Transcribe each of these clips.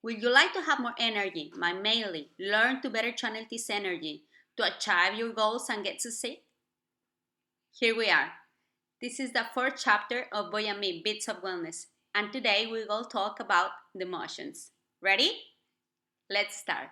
Would you like to have more energy, mainly learn to better channel this energy to achieve your goals and get succeed? Here we are. This is the fourth chapter of Voyamee, Bits of Wellness, and today we will talk about the emotions. Ready? Let's start.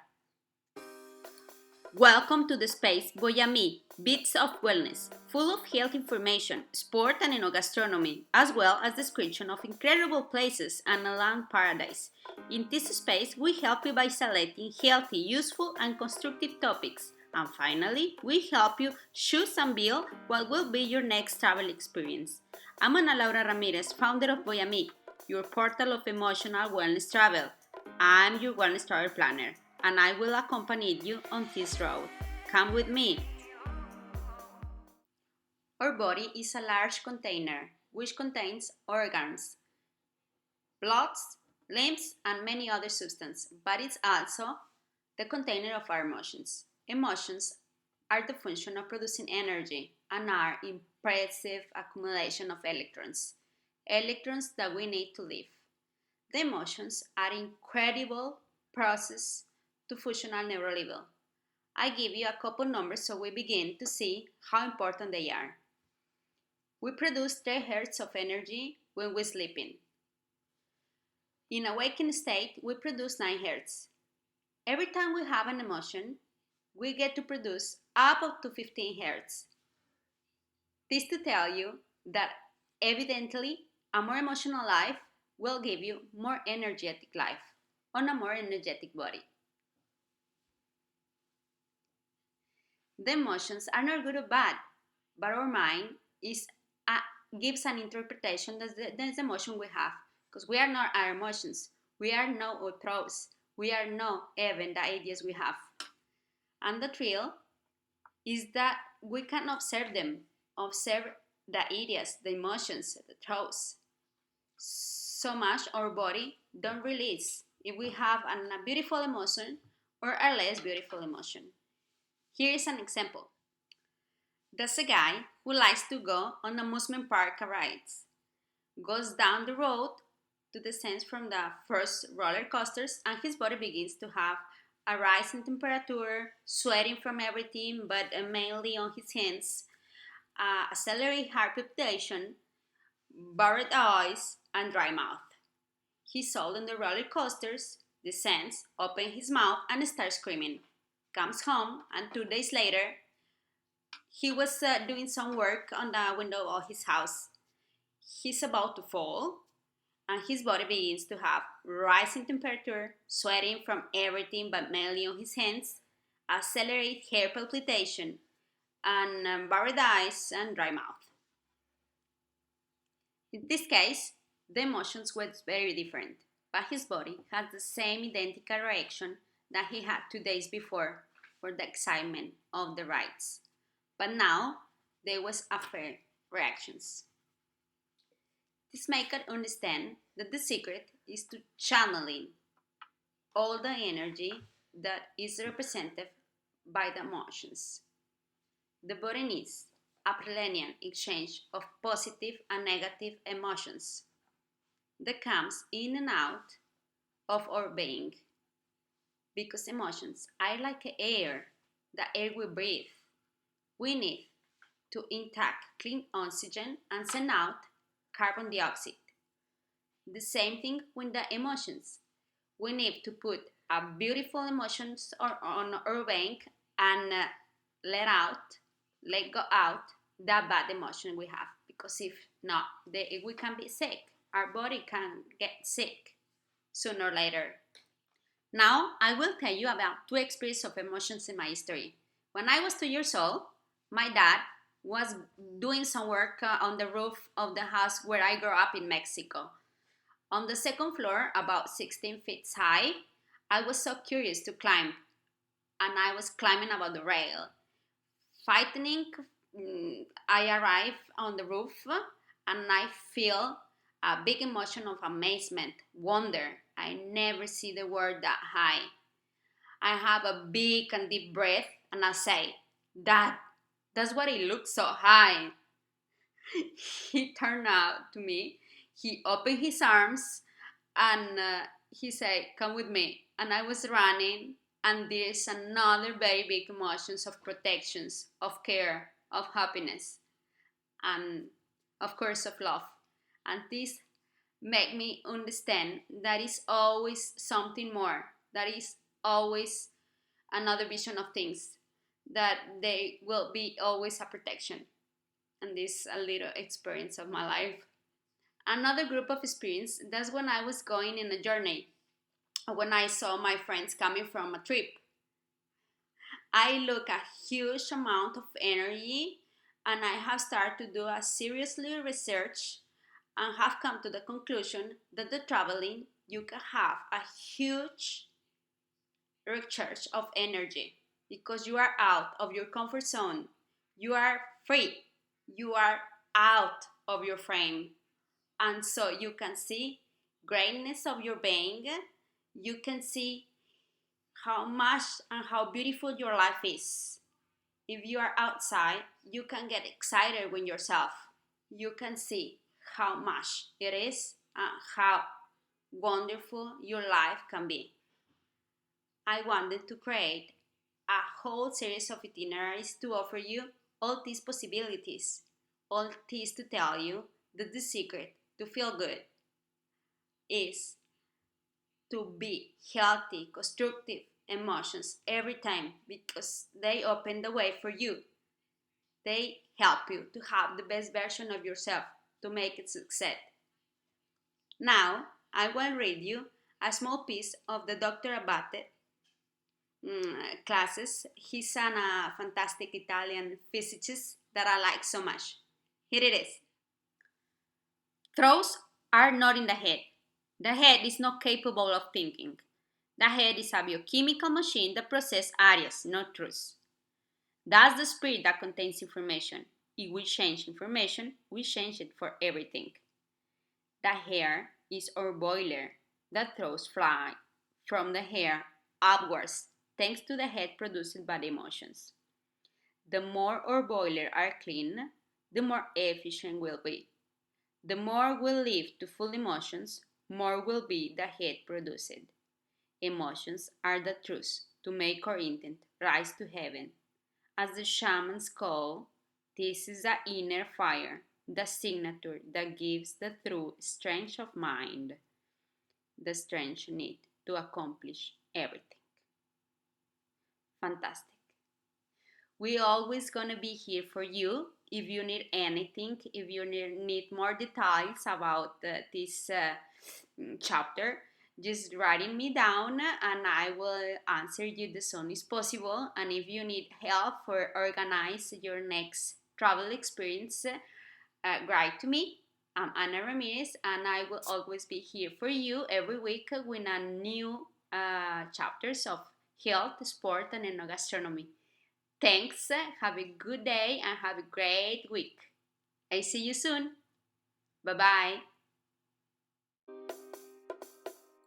Welcome to the space Voyamee, Bits of Wellness, full of health information, sport and enograstronomy, as well as description of incredible places and a land paradise. In this space, we help you by selecting healthy, useful, and constructive topics. And finally, we help you choose and build what will be your next travel experience. I'm Ana Laura Ramirez, founder of Voyamee, your portal of emotional wellness travel. I'm your wellness travel planner, and I will accompany you on this road. Come with me. Our body is a large container which contains organs, bloods, limbs, and many other substances, but it's also the container of our emotions. Emotions are the function of producing energy and are impressive accumulation of electrons, electrons that we need to live. The emotions are incredible process to functional neural level. I give you a couple numbers so we begin to see how important they are. We produce 3 Hz of energy when we're sleeping. In a waking state, we produce 9 Hz. Every time we have an emotion, we get to produce up to 15 Hz. This to tell you that evidently a more emotional life will give you more energetic life on a more energetic body. The emotions are not good or bad, but our mind gives an interpretation that the emotion we have, because we are not our emotions. We are not our thoughts. We are not even the ideas we have. And the thrill is that we can observe them, observe the ideas, the emotions, the thoughts. So much our body don't release if we have a beautiful emotion or a less beautiful emotion. Here is an example. There's a guy who likes to go on amusement park rides. Goes down the road to descend from the first roller coasters and his body begins to have a rise in temperature, sweating from everything but mainly on his hands, accelerated heart palpitation, buried eyes, and dry mouth. He sold on the roller coasters, descends, opens his mouth, and starts screaming. Comes home, and 2 days later, he was doing some work on the window of his house. He's about to fall, and his body begins to have rising temperature, sweating from everything but mainly on his hands, accelerated heart palpitation, and buried eyes and dry mouth. In this case, the emotions were very different, but his body had the same identical reaction that he had 2 days before for the excitement of the rides. But now there was after reactions. This makes us understand that the secret is to channeling all the energy that is represented by the emotions. The body needs a brilliant exchange of positive and negative emotions that comes in and out of our being, because emotions are like air, the air we breathe. We need to intact clean oxygen and send out carbon dioxide. The same thing with the emotions. We need to put a beautiful emotions on our bank and let go out that bad emotion we have. Because if not, we can be sick. Our body can get sick sooner or later. Now I will tell you about 2 experiences of emotions in my history. When I was 2 years old, my dad was doing some work on the roof of the house where I grew up in Mexico. On the second floor, about 16 feet high, I was so curious to climb, and I was climbing about the rail. Fighting, I arrive on the roof, and I feel a big emotion of amazement, wonder. I never see the word that high. I have a big and deep breath, and I say, Dad, that's why it looks so high. He turned out to me. He opened his arms and he said, "Come with me." And I was running, and there's another very big emotions of protections, of care, of happiness, and of course of love. And this make me understand that is always something more. That is always another vision of things. That they will be always a protection. And this a little experience of my life. Another group of experience, that's when I was going in a journey, when I saw my friends coming from a trip. I look a huge amount of energy, and I have started to do a seriously research and have come to the conclusion that the traveling you can have a huge recharge of energy because you are out of your comfort zone. You are free. You are out of your frame. And so you can see greatness of your being. You can see how much and how beautiful your life is. If you are outside, you can get excited with yourself. You can see how much it is and how wonderful your life can be. I wanted to create a whole series of itineraries to offer you all these possibilities, all this to tell you that the secret to feel good is to be healthy, constructive emotions every time because they open the way for you. They help you to have the best version of yourself to make it succeed. Now, I will read you a small piece of the Dr. Abate classes. He's a fantastic Italian physicist that I like so much. Here it is. Thoughts are not in the head. The head is not capable of thinking. The head is a biochemical machine that processes ideas, not truths. That's the spirit that contains information. If we change information, we change it for everything. The hair is our boiler that throws fly from the hair upwards thanks to the head produced by the emotions. The more our boiler are clean, the more efficient we'll be. The more we live to full emotions, more will be the head produced. Emotions are the truth to make our intent rise to heaven. As the shamans call, this is the inner fire, the signature that gives the true strength of mind, the strength you need to accomplish everything. Fantastic. We always gonna be here for you if you need anything, if you need more details about this chapter. Just writing me down and I will answer you as soon as possible. And if you need help for organize your next travel experience, write to me. I'm Ana Ramirez and I will always be here for you every week with a new chapters of health, sport, and enograstronomy. Thanks, have a good day and have a great week. I see you soon. Bye bye.